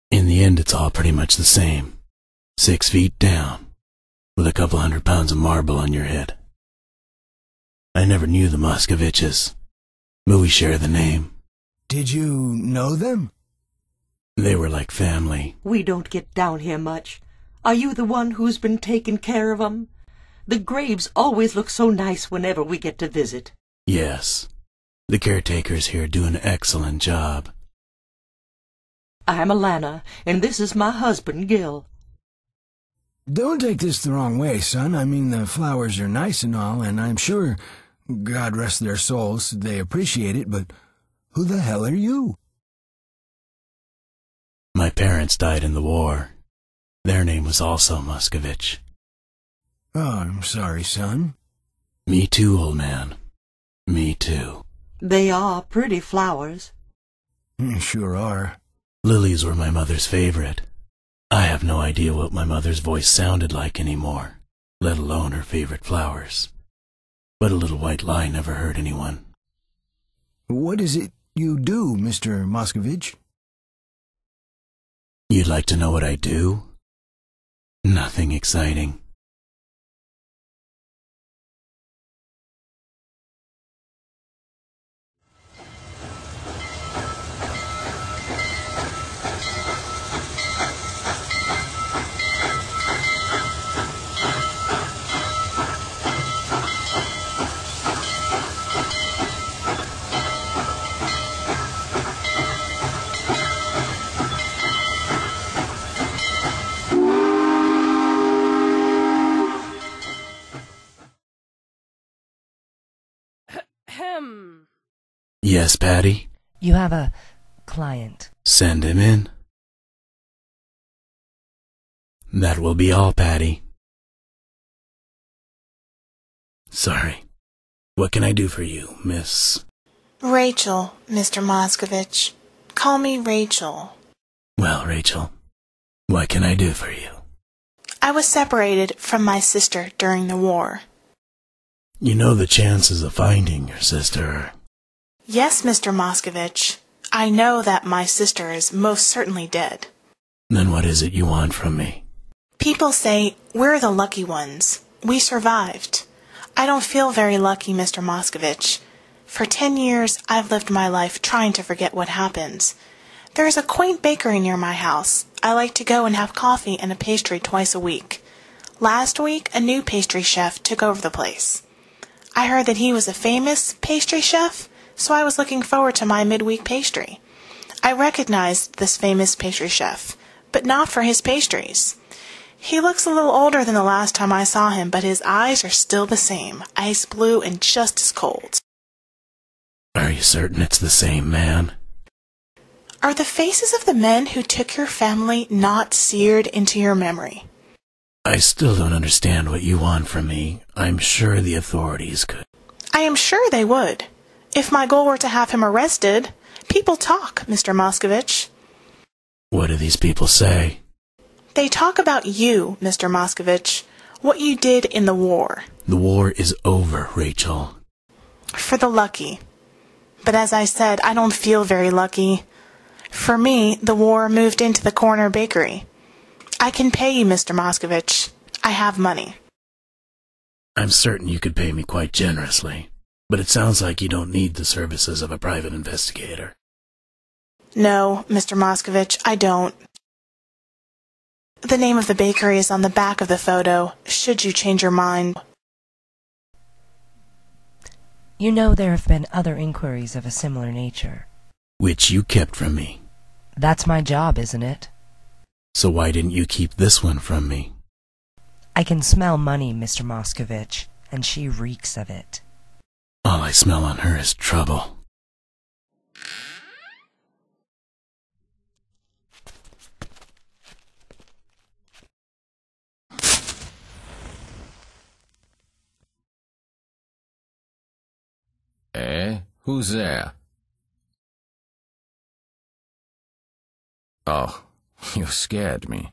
In the end, it's all pretty much the same. 6 feet down, with a couple 100 pounds of marble on your head. I never knew the Moscoviches, but we share the name. Did you know them? They were like family. We don't get down here much. Are you the one who's been taking care of 'em? The graves always look so nice whenever we get to visit. Yes. The caretakers here do an excellent job. I'm Alana, and this is my husband, Gil. Don't take this the wrong way, son. I mean, the flowers are nice and all, and I'm sure, God rest their souls, they appreciate it, but who the hell are you? My parents died in the war. Their name was also Moscovich. Oh, I'm sorry, son. Me too, old man. Me too. They are pretty flowers. Sure are. Lilies were my mother's favorite. I have no idea what my mother's voice sounded like anymore, let alone her favorite flowers. But a little white lie never hurt anyone. What is it you do, Mr. Moscovich? You'd like to know what I do? Nothing exciting. Yes, Patty? You have a client. Send him in. That will be all, Patty. Sorry. What can I do for you, Miss? Rachel, Mr. Moscovich. Call me Rachel. Well, Rachel, what can I do for you? I was separated from my sister during the war. You know the chances of finding your sister are... Yes, Mr. Moscovich. I know that my sister is most certainly dead. Then what is it you want from me? People say we're the lucky ones. We survived. I don't feel very lucky, Mr. Moscovich. For 10 years, I've lived my life trying to forget what happened. There's a quaint bakery near my house. I like to go and have coffee and a pastry twice a week. Last week, a new pastry chef took over the place. I heard that he was a famous pastry chef, so I was looking forward to my midweek pastry. I recognized this famous pastry chef, but not for his pastries. He looks a little older than the last time I saw him, but his eyes are still the same, ice blue and just as cold. Are you certain it's the same man? Are the faces of the men who took your family not seared into your memory? I still don't understand what you want from me. I'm sure the authorities could. I am sure they would. If my goal were to have him arrested, people talk, Mr. Moscovich. What do these people say? They talk about you, Mr. Moscovich, what you did in the war. The war is over, Rachel. For the lucky. But as I said, I don't feel very lucky. For me, the war moved into the corner bakery. I can pay you, Mr. Moscovich. I have money. I'm certain you could pay me quite generously, but it sounds like you don't need the services of a private investigator. No, Mr. Moscovich, I don't. The name of the bakery is on the back of the photo, should you change your mind. You know there have been other inquiries of a similar nature. Which you kept from me. That's my job, isn't it? So why didn't you keep this one from me? I can smell money, Mr. Moscovich. and she reeks of it. All I smell on her is trouble. Eh? Who's there? Oh, you scared me.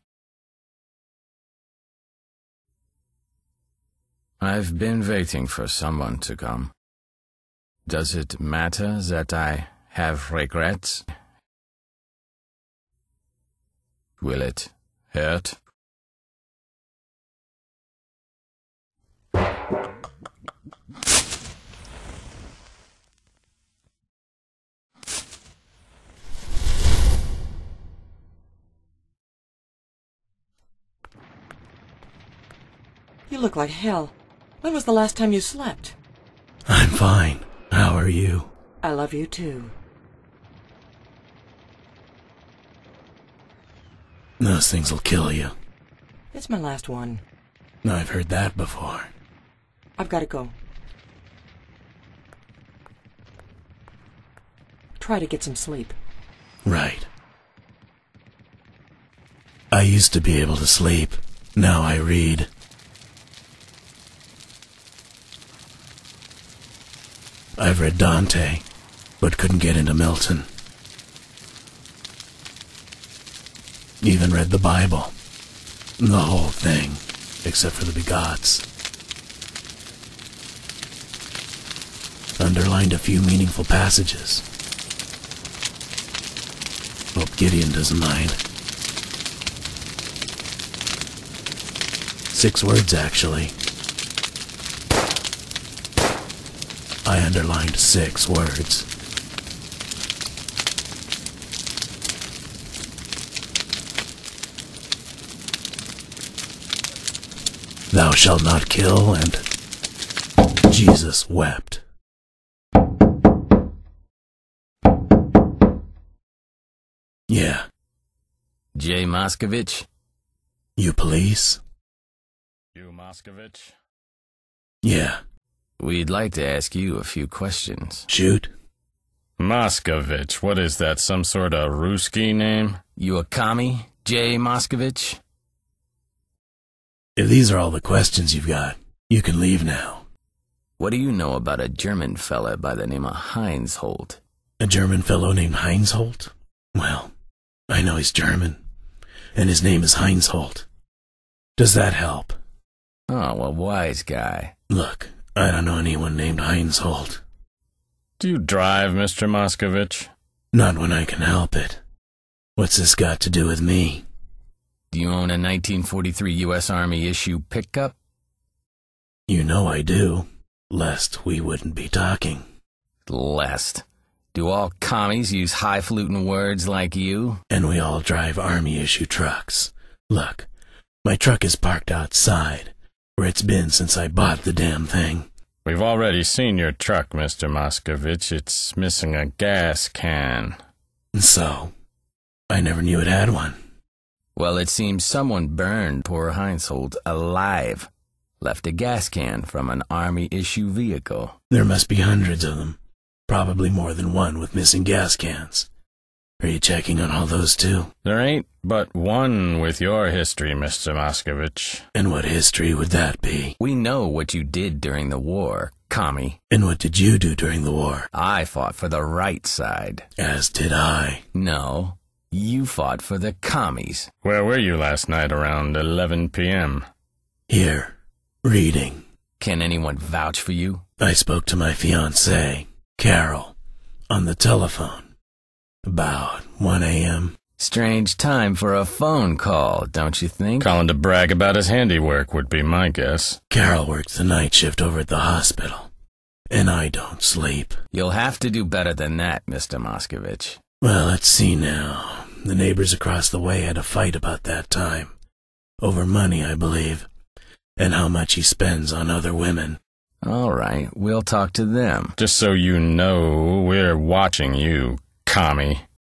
I've been waiting for someone to come. Does it matter that I have regrets? Will it hurt? You look like hell. When was the last time you slept? I'm fine. How are you? I love you too. Those things will kill you. It's my last one. I've heard that before. I've got to go. Try to get some sleep. Right. I used to be able to sleep. Now I read. I've read Dante, but couldn't get into Milton. Even read the Bible. The whole thing, except for the begots. Underlined a few meaningful passages. Hope Gideon doesn't mind. 6 words, actually. I underlined 6 words. Thou shalt not kill, and Jesus wept. Yeah. J. Moscovich? You police? You Moscovich? Yeah. We'd like to ask you a few questions. Shoot. Moscovich, what is that, some sort of Ruski name? You a commie, J. Moscovich? If these are all the questions you've got, you can leave now. What do you know about a German fella by the name of Heinzholt? A German fellow named Heinzholt? Well, I know he's German, and his name is Heinzholt. Does that help? Oh, a wise guy. Look, I don't know anyone named Heinzholt. Do you drive, Mr. Moscovich? Not when I can help it. What's this got to do with me? Do you own a 1943 U.S. Army issue pickup? You know I do, lest we wouldn't be talking. Lest. Do all commies use highfalutin words like you? And we all drive Army issue trucks. Look, my truck is parked outside, where it's been since I bought the damn thing. We've already seen your truck, Mr. Moscovich. It's missing a gas can. So, I never knew it had one. Well, it seems someone burned poor Heinzholt alive. Left a gas can from an Army-issue vehicle. There must be hundreds of them. Probably more than one with missing gas cans. Are you checking on all those too? There ain't but one with your history, Mr. Moscovich. And what history would that be? We know what you did during the war, commie. And what did you do during the war? I fought for the right side. As did I. No, you fought for the commies. Where were you last night around 11 p.m.? Here, reading. Can anyone vouch for you? I spoke to my fiancée, Carol, on the telephone. About 1 a.m. Strange time for a phone call, don't you think? Calling to brag about his handiwork would be my guess. Carol works the night shift over at the hospital, and I don't sleep. You'll have to do better than that, Mr. Moscovich. Well, let's see now. The neighbors across the way had a fight about that time. Over money, I believe, and how much he spends on other women. All right, we'll talk to them. Just so you know, we're watching you, commie.